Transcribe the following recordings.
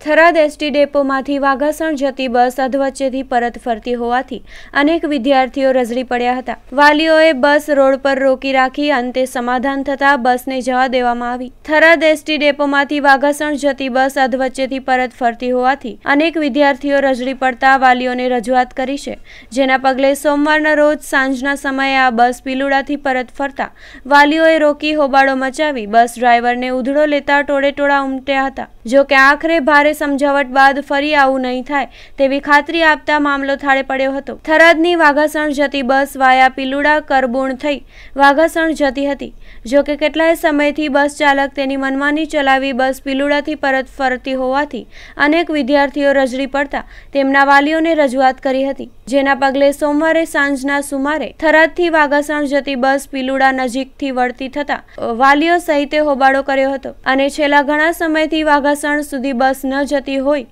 Tharad ST ડેપોમાંથી Waghasan જતી બસ અધવચ્ચેથી પરત ફરતી હોવાથી અનેક વિદ્યાર્થીઓ રઝળી પડ્યા હતા। વાલીઓએ બસ રોડ પર રોકી રાખી અંતે સમાધાન થતા બસને જવા દેવામાં આવી। થરાદ એસટી ડેપોમાંથી વાઘાસણ જતી બસ અધવચ્ચેથી પરત ફરતી હોવાથી અનેક વિદ્યાર્થીઓ રઝળી પડતા વાલીઓને રજૂઆત કરી છે, જેના પગલે સોમવારના રોજ સાંજના સમયે આ બસ પિલુડાથી પરત ફરતા વાલીઓએ રોકી હોબાળો મચાવી બસ ડ્રાઈવરને ઉધડો લેતા ટોળેટોળા ઉમટ્યા હતા। જો કે આખરે ભારે સમજાવટ બાદ ફરી આવું નહીં થાય તેવી ખાતરી આપતા મામલો થાળે પડ્યો હતો। થરાદની વાઘાસણ જતી બસ વાયા પિલુડા કરબુણ થઈ વાઘાસણ જતી હતી। જો કે કેટલાય સમયથી બસ ચાલક તેની મનમાની ચલાવી બસ પિલુડાથી પરત ફરતી હોવાથી અનેક વિદ્યાર્થીઓ રઝળી પડતા તેમના વાલીઓને રજૂઆત કરી હતી, જેના પગલે સોમવારે સાંજના સુમારે થરાદથી વાઘાસણ જતી બસ પિલુડા નજીકથી વળતી થતા વાલીઓ સહિતે હોબાળો કર્યો હતો અને છેલ્લા ઘણા સમયથી વાઘાસણ સુધી બસ ન જતી હોય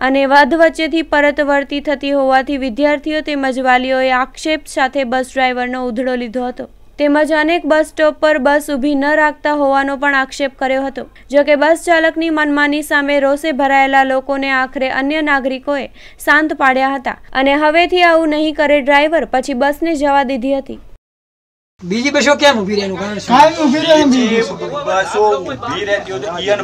અને અધવચ્ચેથી પરત વળતી થતી હોવાથી વિદ્યાર્થીઓ તેમજ વાલીઓએ આક્ષેપ સાથે બસ ડ્રાઈવરનો ઉધડો લીધો હતો તેમજ અનેક બસ સ્ટોપ પર બસ ઊભી ન રાખતા હોવાનો પણ આક્ષેપ કર્યો હતો। જો કે બસ ચાલકની મનમાની સામે રોષે ભરાયેલા લોકોને આખરે અન્ય નાગરિકોએ શાંત પાડ્યા હતા અને હવેથી આવું નહીં કરે ડ્રાઈવર પછી બસને જવા દીધી હતી। બીજી બસો કેમ ઊભી રહેવાનું કારણ છે? કાઈ ઊભી રહે બીજી બસો ઊભી રહેતી હોય તો ઈયન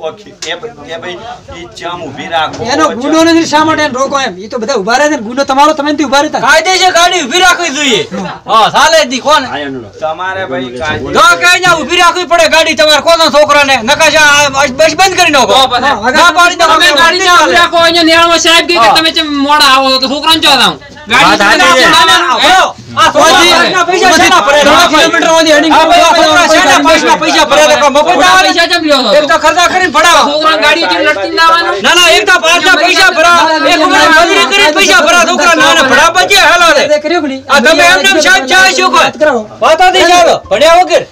ઓછી એ ભાઈ ઈ ચામ ઊભી રાખો એનો ગુનો નથી, શા માટે એને રોકો એમ? ઈ તો બધા ઊભા રહે છે, ગુનો તમારો તમે નથી ઊભા રહેતા। કાયદેસર ગાડી ઊભી રાખવી જોઈએ। હા સાલે દી કોણ તમારે ભાઈ કાયદે જો કઈ ના ઊભી રાખવી પડે ગાડી તમારે કોનો છોકરાને નકાશા બસ બંધ કરી નાખો ના પાડી દો તમે ગાડી ના ઊભી રાખો। અહીંયા નિયામો સાહેબ કે તમે ચમ મોડા આવો તો છોકરાને ચો દાવ ગાડી આ પૈસા શેના ભરે? કિલોમીટર ઓની હેડિંગ શેના પૈસા ભરે તો મફત પૈસા જમ લ્યો એક તો ખર્ચા કરીને ભરાવો છોકરાને ગાડી થી લટકી લાવવાનો ના ના એક તો પાછા પૈસા ભરા એક મને મજૂરી કરી પૈસા ભરા છોકરા નાને ભરા પછી હાલો રે કર્યો કે નહીં? આ તમે એમ નામ સાહેબ ચાય શું કોઈ વાતો થી ચાલો ભણ્યા વગર